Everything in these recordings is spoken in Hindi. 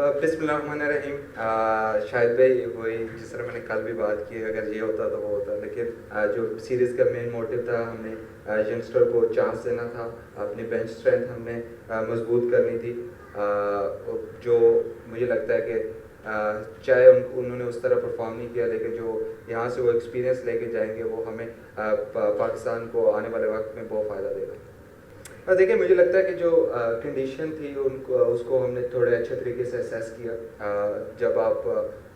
बिस्मिल्लाहिर्रहमानिर्रहीम। शायद भाई वही जिस तरह मैंने कल भी बात की, अगर ये होता तो वो होता, लेकिन जो सीरीज़ का मेन मोटिव था, हमने यंगस्टर को चांस देना था, अपनी बेंच स्ट्रेंथ हमने मजबूत करनी थी। जो मुझे लगता है कि चाहे उन्होंने उस तरह परफॉर्म नहीं किया, लेकिन जो यहाँ से वो एक्सपीरियंस लेके जाएंगे वो हमें पाकिस्तान को आने वाले वक्त में बहुत फ़ायदा देगा। देखिए, मुझे लगता है कि जो कंडीशन थी उनको उसको हमने थोड़े अच्छे तरीके से असेस किया। जब आप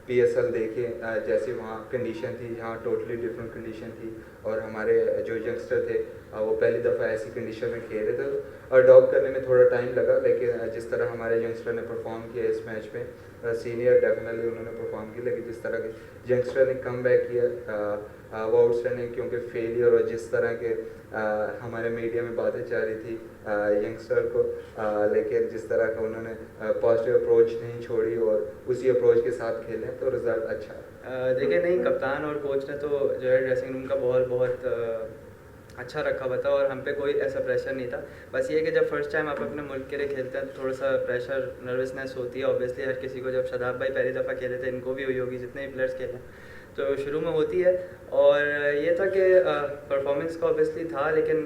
पीएसएल देखें, जैसे वहाँ कंडीशन थी, यहाँ टोटली डिफरेंट कंडीशन थी, और हमारे जो यंगस्टर थे वो पहली दफ़ा ऐसी कंडीशन में खेल रहे थे, तो अडॉप्ट करने में थोड़ा टाइम लगा। लेकिन जिस तरह हमारे यंगस्टर ने परफॉर्म किया इस मैच में, सीनियर डेफिनेटली उन्होंने परफॉर्म किया, लेकिन जिस तरह के यंगस्टर ने कम बैक किया वो आउटस्टैंडिंग, क्योंकि फेलियर और जिस तरह के हमारे मीडिया में बातें चल रही थी यंगस्टर को, लेकिन जिस तरह का उन्होंने पॉजिटिव अप्रोच नहीं छोड़ी और उसी अप्रोच के साथ खेले, तो रिज़ल्ट अच्छा है। देखिए, नहीं, कप्तान और कोच ने तो जो है ड्रेसिंग रूम का माहौल बहुत अच्छा रखा हुआ था, और हम पे कोई ऐसा प्रेशर नहीं था। बस ये कि जब फर्स्ट टाइम आप अपने मुल्क के लिए खेलते हैं तो थोड़ा सा प्रेशर, नर्वसनेस होती है ऑब्वियसली हर किसी को। जब शादाब भाई पहली दफ़ा खेले थे, इनको भी हुई होगी, जितने भी प्लेयर्स खेले, तो शुरू में होती है। और ये था कि परफॉर्मेंस का ऑब्वियसली था, लेकिन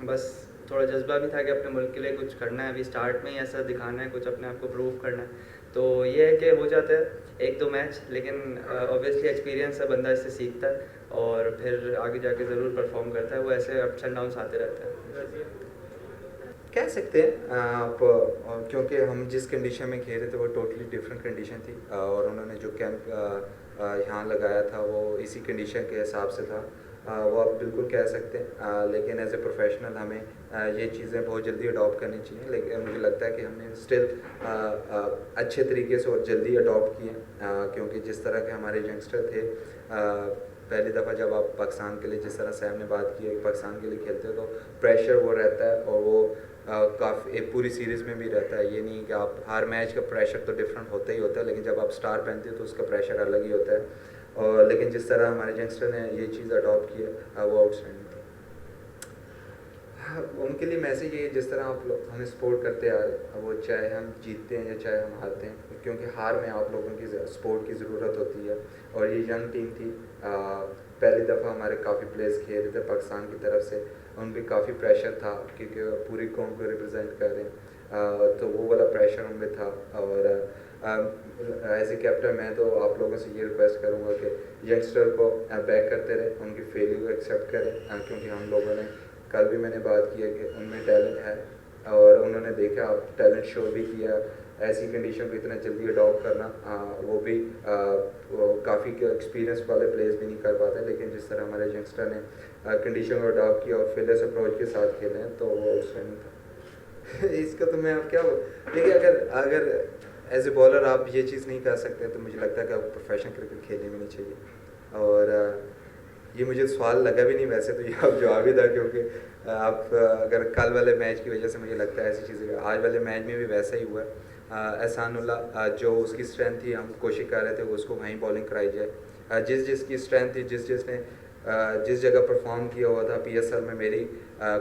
बस थोड़ा जज्बा भी था कि अपने मुल्क के लिए कुछ करना है, अभी स्टार्ट में ही ऐसा दिखाना है, कुछ अपने आप को प्रूव करना है। तो ये है कि हो जाता है एक दो मैच, लेकिन ऑब्वियसली एक्सपीरियंस है, बंदा इससे सीखता है और फिर आगे जाके ज़रूर परफॉर्म करता है। वो ऐसे अप्स एंड डाउन्स आते रहते हैं। कह सकते हैं आप, क्योंकि हम जिस कंडीशन में खेल रहे थे वो टोटली डिफरेंट कंडीशन थी, और उन्होंने जो कैंप यहाँ लगाया था वो इसी कंडीशन के हिसाब से था। वो आप बिल्कुल कह सकते हैं, लेकिन एज ए प्रोफेशनल हमें ये चीज़ें बहुत जल्दी अडॉप्ट करनी चाहिए। लेकिन मुझे लगता है कि हमने स्टिल अच्छे तरीके से और जल्दी अडॉप्ट किए, क्योंकि जिस तरह के हमारे यंगस्टर थे, पहली दफ़ा जब आप पाकिस्तान के लिए, जिस तरह सैम ने बात की है कि पाकिस्तान के लिए खेलते हो तो प्रेशर वो रहता है, और वो काफ़ी एक पूरी सीरीज़ में भी रहता है। ये नहीं कि आप हर मैच का प्रेशर तो डिफरेंट होता ही होता है, लेकिन जब आप स्टार पहनते हो तो उसका प्रेशर अलग ही होता है। और लेकिन जिस तरह हमारे यंगस्टर ने ये चीज़ अडॉप्ट की है वो आउटस्टैंडिंग थी। उनके लिए मैसेज ये, जिस तरह आप लोग हमें सपोर्ट करते आ रहे, वो चाहे हम जीतते हैं या चाहे हम हारते हैं, क्योंकि हार में आप लोगों की सपोर्ट की ज़रूरत होती है। और ये यंग टीम थी, पहली दफ़ा हमारे काफ़ी प्लेयर्स खेल रहे थे पाकिस्तान की तरफ से, उन पर काफ़ी प्रेशर था क्योंकि पूरी कौम को रिप्रेजेंट कर रहे हैं, तो वो वाला प्रेशर उन पर था। और एज ए कैप्टन मैं तो आप लोगों से ये रिक्वेस्ट करूँगा कि यंगस्टर को बैक करते रहे, उनकी फेलियर को एक्सेप्ट करें, क्योंकि हम लोगों ने कल भी मैंने बात की है कि उनमें टैलेंट है, और उन्होंने देखा, आप टैलेंट शो भी किया। ऐसी कंडीशन को इतना जल्दी अडॉप्ट करना, वो भी काफ़ी एक्सपीरियंस वाले प्लेयर्स भी नहीं कर पाते, लेकिन जिस तरह हमारे यंगस्टर ने कंडीशन को अडॉप्ट किया और फिटनेस अप्रोच के साथ खेले हैं, तो वो आउटस्टैंडिंग था। इसका तो मैं अब क्या देखिए, अगर अगर एज ए बॉलर आप ये चीज़ नहीं कर सकते, तो मुझे लगता है कि आपको प्रोफेशनल क्रिकेट खेलनी भी नहीं चाहिए। और ये मुझे सवाल लगा भी नहीं वैसे, तो ये आप जवाब ही था, क्योंकि आप अगर कल वाले मैच की वजह से मुझे लगता है ऐसी चीज़ें, आज वाले मैच में भी वैसा ही हुआ है। एहसानुल्लाह जो उसकी स्ट्रेंथ थी, हम कोशिश कर रहे थे उसको वहीं बॉलिंग कराई जाए। जिस जिसकी स्ट्रेंथ थी, जिसने जिस जगह परफॉर्म किया हुआ था पीएसएल में, मेरी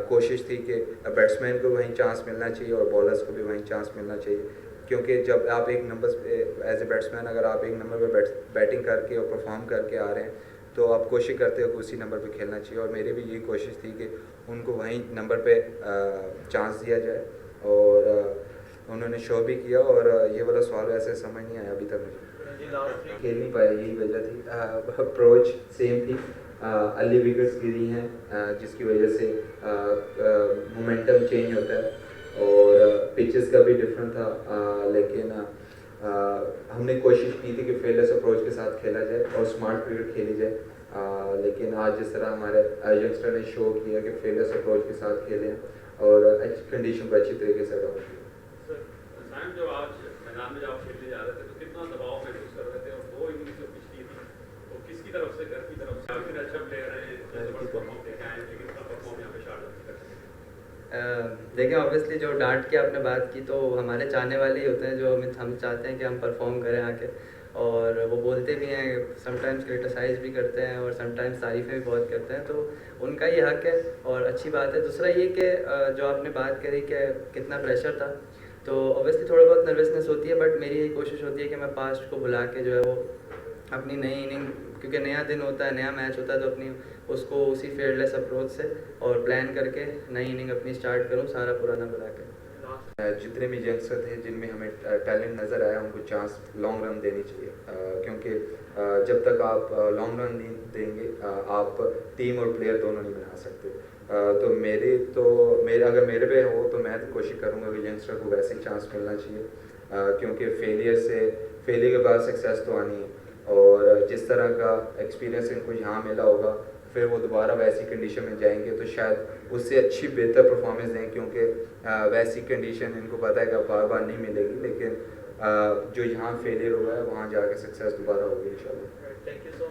कोशिश थी कि बैट्समैन को वहीं चांस मिलना चाहिए और बॉलर्स को भी वहीं चांस मिलना चाहिए, क्योंकि जब आप एक नंबर एज ए बैट्समैन, अगर आप एक नंबर पर बैटिंग करके और परफॉर्म करके आ रहे हैं, तो आप कोशिश करते हो कि उसी नंबर पे खेलना चाहिए। और मेरी भी यही कोशिश थी कि उनको वहीं नंबर पे चांस दिया जाए, और उन्होंने शो भी किया। और ये वाला सवाल वैसे समझ नहीं आया अभी तक मुझे, खेल नहीं पाया, यही वजह थी। अप्रोच सेम थी, अर्ली विकेट्स गिरी हैं, जिसकी वजह से मोमेंटम चेंज होता है, और पिचेस का भी डिफरेंट था। लेकिन हमने कोशिश की थी कि फेयरलेस अप्रोच के साथ खेला जाए और स्मार्ट क्रिकेट खेली जाए। लेकिन आज जिस तरह हमारे यंगस्टर ने शो किया कि फेयरलेस अप्रोच के साथ खेलें और कंडीशन को अच्छी तरीके से अडॉप्ट किया। सर, जो आज मैदान में जब आप खेलने जा रहे थे, तो कितना दबाव महसूस कर रहे थे, और 2 इनिंग्स जो पिछली थी, तो किसकी तरफ से, घर की तरफ से? फिर अच्छा प्लेयर है, परफॉर्म देखे आए, लेकिन उसका परफॉर्म यहाँ पे शार्ट कर सकते। देखिए, ऑब्वियसली जो डांट की आपने बात की, तो हमारे चाहने वाले ही होते हैं जो हम चाहते हैं कि हम परफॉर्म करें आके, और वो बोलते भी हैं, समटाइम्स क्रिटिसाइज़ भी करते हैं और समटाइम्स तारीफ़ें भी बहुत करते हैं, तो उनका ये हक है और अच्छी बात है। दूसरा ये कि जो आपने बात करी कि कितना प्रेशर था, तो ऑब्वियसली थोड़ा बहुत नर्वसनेस होती है, बट मेरी यही कोशिश होती है कि मैं पास्ट को भुला के जो है वो अपनी नई इनिंग, क्योंकि नया दिन होता है, नया मैच होता है, तो अपनी उसको उसी फेयरलेस अप्रोच से और प्लान करके नई इनिंग अपनी स्टार्ट करूँ सारा पुराना भुला के। जितने भी यंगस्टर थे जिनमें हमें टैलेंट नज़र आया उनको चांस लॉन्ग रन देनी चाहिए, क्योंकि जब तक आप लॉन्ग रन नहीं देंगे आप टीम और प्लेयर दोनों नहीं बना सकते। तो मेरे अगर मेरे पे हो तो मैं तो कोशिश करूँगा कि यंगस्टर को वैसे ही चांस मिलना चाहिए, क्योंकि फेलियर के बाद सक्सेस तो आनी है, और जिस तरह का एक्सपीरियंस इनको यहाँ मिला होगा फिर वो दोबारा वैसी कंडीशन में जाएंगे तो शायद उससे अच्छी बेहतर परफॉर्मेंस दें, क्योंकि वैसी कंडीशन इनको पता है कि बार बार नहीं मिलेगी, लेकिन जो यहाँ फेलियर हुआ है वहाँ जाके सक्सेस दोबारा होगी इंशाल्लाह। Thank you so